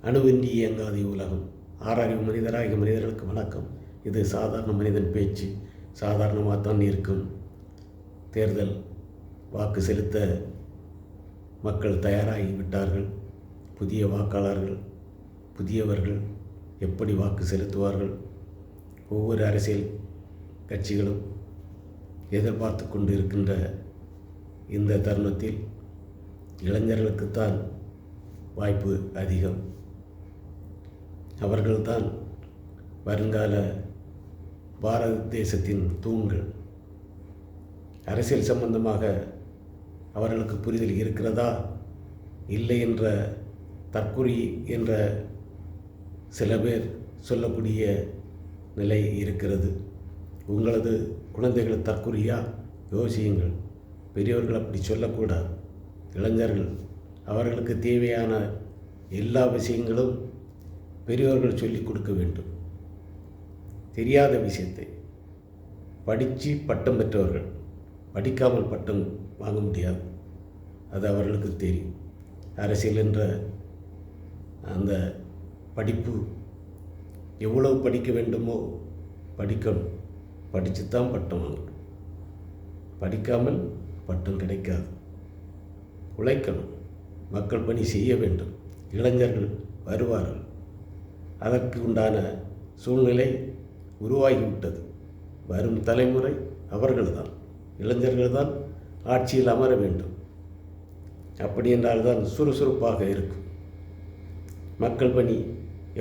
அணுவின்றி இயங்காத உலகம். ஆறறிவு மனிதராகிய மனிதர்களுக்கு வணக்கம். இது சாதாரண மனிதன் பேச்சு. சாதாரணமாக தான் இருக்கும். தேர்தல் வாக்கு செலுத்த மக்கள் தயாராகி விட்டார்கள். புதிய வாக்காளர்கள், புதியவர்கள் எப்படி வாக்கு செலுத்துவார்கள்? ஒவ்வொரு அரசியல் கட்சிகளும் எதிர்பார்த்து கொண்டு இருக்கின்ற இந்த தருணத்தில் இளைஞர்களுக்குத்தான் வாய்ப்பு அதிகம். அவர்கள்தான் வருங்கால பாரத தேசத்தின் தூண்கள். அரசியல் சம்பந்தமாக அவர்களுக்கு புரிதல் இருக்கிறதா இல்லை என்ற தற்குறி என்ற சில பேர் சொல்லக்கூடிய நிலை இருக்கிறது. உங்களது குழந்தைகள் தற்குறியா? யோசியுங்கள். பெரியவர்கள் அப்படி சொல்லக்கூடாது. இளைஞர்கள் அவர்களுக்கு தேவையான எல்லா விஷயங்களும் பெரியவர்கள் சொல்லிக் கொடுக்க வேண்டும். தெரியாத விஷயத்தை படித்து பட்டம் பெற்றவர்கள் படிக்காமல் பட்டம் வாங்க முடியாது. அது அவர்களுக்கு தெரியும். அரசியல் என்ற அந்த படிப்பு எவ்வளவு படிக்க வேண்டுமோ படிக்கணும். படித்துத்தான் பட்டம் வாங்கணும். படிக்காமல் பட்டம் கிடைக்காது. உழைக்கணும். மக்கள் பணி செய்ய வேண்டும். இளைஞர்கள் வருவார்கள். அதற்கு உண்டான சூழ்நிலை உருவாகிவிட்டது. வரும் தலைமுறை அவர்கள்தான், இளைஞர்கள்தான் ஆட்சியில் அமர வேண்டும். அப்படி என்றால்தான் சுறுசுறுப்பாக இருக்கும். மக்கள் பணி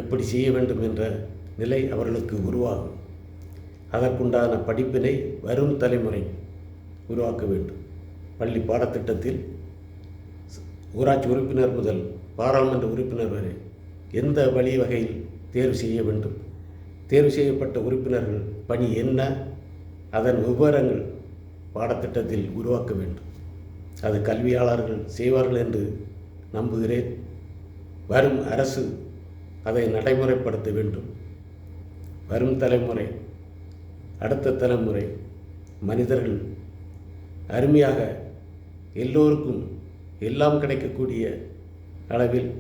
எப்படி செய்ய வேண்டும் என்ற நிலை அவர்களுக்கு உருவாகும். அதற்குண்டான படிப்பினை வரும் தலைமுறை உருவாக்க வேண்டும். பள்ளி பாடத்திட்டத்தில் ஊராட்சி உறுப்பினர் முதல் பாராளுமன்ற உறுப்பினர் வரை எந்த வழி வகையில் தேர்வு செய்ய வேண்டும், தேர்வு செய்யப்பட்ட உறுப்பினர்கள் பணி என்ன, அதன் விவரங்கள் பாடத்திட்டத்தில் உருவாக்க வேண்டும். அது கல்வியாளர்கள் செய்வார்கள் என்று நம்புகிறேன். வரும் அரசு அதை நடைமுறைப்படுத்த வேண்டும். வரும் தலைமுறை, அடுத்த தலைமுறை மனிதர்கள் அருமையாக எல்லோருக்கும் எல்லாம் கிடைக்கக்கூடிய அளவில்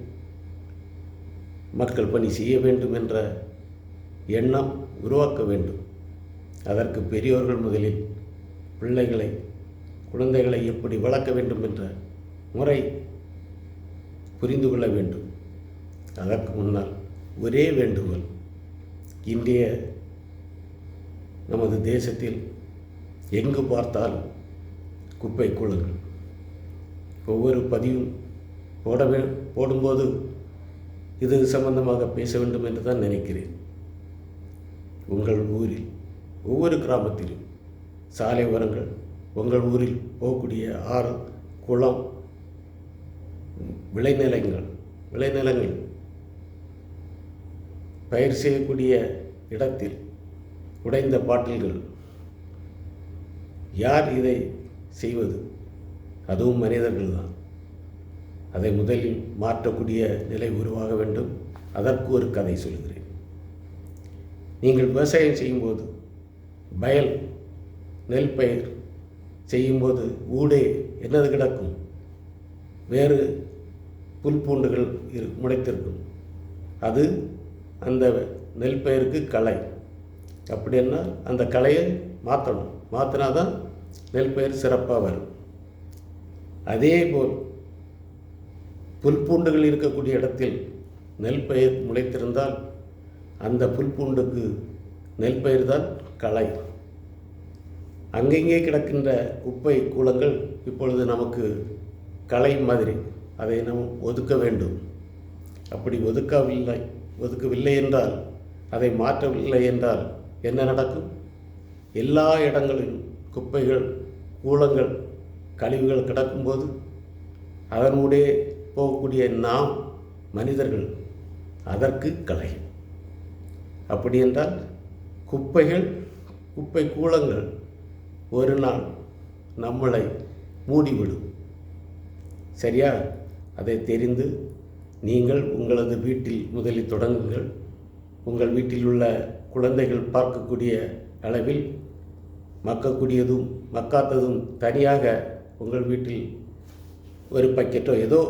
மக்கள் பணி செய்ய வேண்டும் என்ற எண்ணம் உருவாக்க வேண்டும். அதற்கு பெரியோர்கள் முதலில் குழந்தைகளை எப்படி வளர்க்க வேண்டும் என்ற முறை புரிந்து கொள்ள வேண்டும். அதற்கு முன்னால் ஒரே வேண்டுகோள். இன்றைய நமது தேசத்தில் எங்கு பார்த்தாலும் குப்பை கூளங்கள். ஒவ்வொரு பதிவும் போடும்போது இது சம்பந்தமாக பேச வேண்டும் என்று தான் நினைக்கிறேன். உங்கள் ஊரில் ஒவ்வொரு கிராமத்திலும் சாலை ஓரங்கள், உங்கள் ஊரில் போகக்கூடிய ஆறு, குளம், விளைநிலங்கள் பயிர் செய்யக்கூடிய இடத்தில் உடைந்த பாட்டில்கள். யார் இதை செய்வது? அதுவும் மனிதர்கள் தான். அதை முதலில் மாற்றக்கூடிய நிலை உருவாக வேண்டும். அதற்கு ஒரு கதை சொல்கிறேன். நீங்கள் விவசாயம் செய்யும்போது, நெல் பயிர் செய்யும்போது ஊடே என்னது கிடக்கும்? வேறு புல் பூண்டுகள் முளைத்திருக்கும். அது அந்த நெல் பயிருக்கு களை. அப்படின்னா அந்த களையை மாற்றணும். மாற்றினா தான் நெல் பயிர் சிறப்பாக வரும். அதேபோல் புல் பூண்டுகள் இருக்கக்கூடிய இடத்தில் நெல் பயிர் முளைத்திருந்தால் அந்த புல் பூண்டுக்கு நெல் பயிர் தான் களை. அங்கங்கே கிடக்கின்ற குப்பை கூளங்கள் இப்பொழுது நமக்கு களை மாதிரி. அதை நாம் ஒதுக்க வேண்டும். அப்படி ஒதுக்கவில்லை என்றால், அதை மாற்றவில்லை என்றால் என்ன நடக்கும்? எல்லா இடங்களிலும் குப்பைகள், கூளங்கள், கழிவுகள் கிடக்கும்போது அதனுடைய போகக்கூடிய நாம் மனிதர்கள் அதற்கு களை. அப்படி என்றால் குப்பை கூளங்கள் ஒரு நாள் நம்மளை மூடிவிடும். சரியா? அதை தெரிந்து நீங்கள் உங்களது வீட்டில் முதலில் தொடங்குங்கள். உங்கள் வீட்டில் உள்ள குழந்தைகள் பார்க்கக்கூடிய அளவில் மக்கக்கூடியதும் மக்காததும் தனியாக உங்கள் வீட்டில் ஒரு பக்கெட்டோ ஏதோ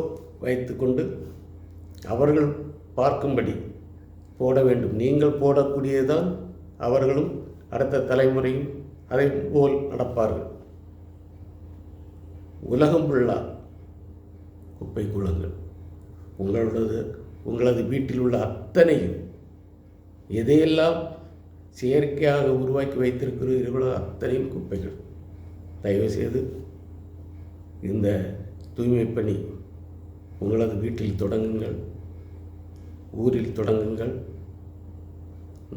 வைத்து கொண்டு அவர்கள் பார்க்கும்படி போட வேண்டும். நீங்கள் போடக்கூடியதுதான் அவர்களும் அடுத்த தலைமுறையும் அதை போல் நடப்பார்கள். உலகம் ஃபுல்லாக குப்பை கூளங்கள். உங்களது வீட்டில் உள்ள அத்தனையும் எதையெல்லாம் செயற்கையாக உருவாக்கி வைத்திருக்கிறீர்களோ அத்தனையும் குப்பைகள். தயவுசெய்து இந்த தூய்மை பணி உங்களது வீட்டில் தொடங்குங்கள், ஊரில் தொடங்குங்கள்,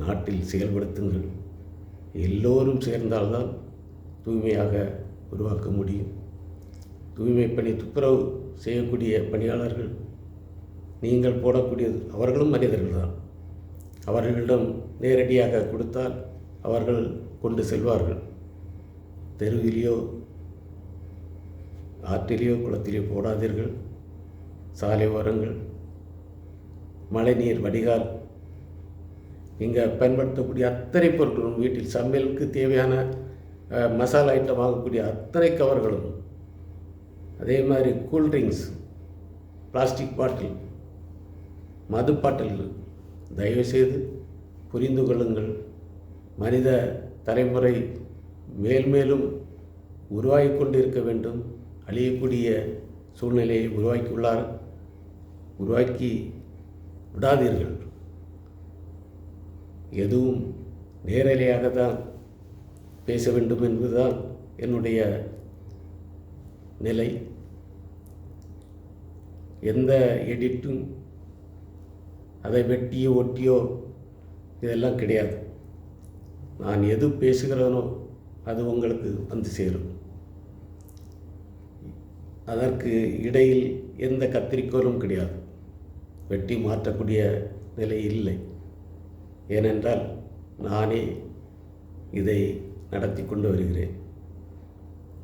நாட்டில் செயல்படுத்துங்கள். எல்லோரும் சேர்ந்தால்தான் தூய்மையாக உருவாக்க முடியும். தூய்மை பணி துப்புரவு செய்யக்கூடிய பணியாளர்கள் நீங்கள் போடக்கூடியது அவர்களும் மனிதர்கள் தான். அவர்களிடம் நேரடியாக கொடுத்தால் அவர்கள் கொண்டு செல்வார்கள். தெருவிலேயோ ஆற்றிலேயோ குளத்திலேயோ போடாதீர்கள். சாலை ஓரங்கள், மழைநீர் வடிகால், நீங்கள் பயன்படுத்தக்கூடிய அத்தனை பொருட்களும், வீட்டில் சமையலுக்கு தேவையான மசாலா ஐட்டம் வாங்கக்கூடிய அத்தனை கவர்களும், அதே மாதிரி கூல்ட்ரிங்க்ஸ், பிளாஸ்டிக் பாட்டில், மது பாட்டில்கள், தயவுசெய்து புரிந்து கொள்ளுங்கள். மனித தலைமுறை மேல்மேலும் உருவாகி கொண்டு இருக்க வேண்டும். அழியக்கூடிய சூழ்நிலையை உருவாக்கி விடாதீர்கள். எதுவும் நேரடியாக தான் பேச வேண்டும் என்பதுதான் என்னுடைய நிலை. எந்த எடிட்டும் அதை வெட்டியோ ஒட்டியோ இதெல்லாம் கிடையாது. நான் எது பேசுகிறேனோ அது உங்களுக்கு வந்து சேரும். அதற்கு இடையில் எந்த கத்திரிக்கோலும் கிடையாது. வெட்டி மாற்றக்கூடிய நிலை இல்லை. ஏனென்றால் நானே இதை நடத்தி கொண்டு வருகிறேன்.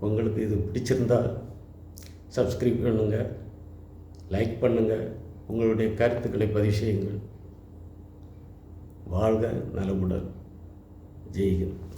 உங்களுக்கு இது பிடிச்சிருந்தால் சப்ஸ்கிரைப் பண்ணுங்கள், லைக் பண்ணுங்கள், உங்களுடைய கருத்துக்களை பதிவு செய்யுங்கள். வாழ்க நலமுடன். ஜெய்ஹிந்த்.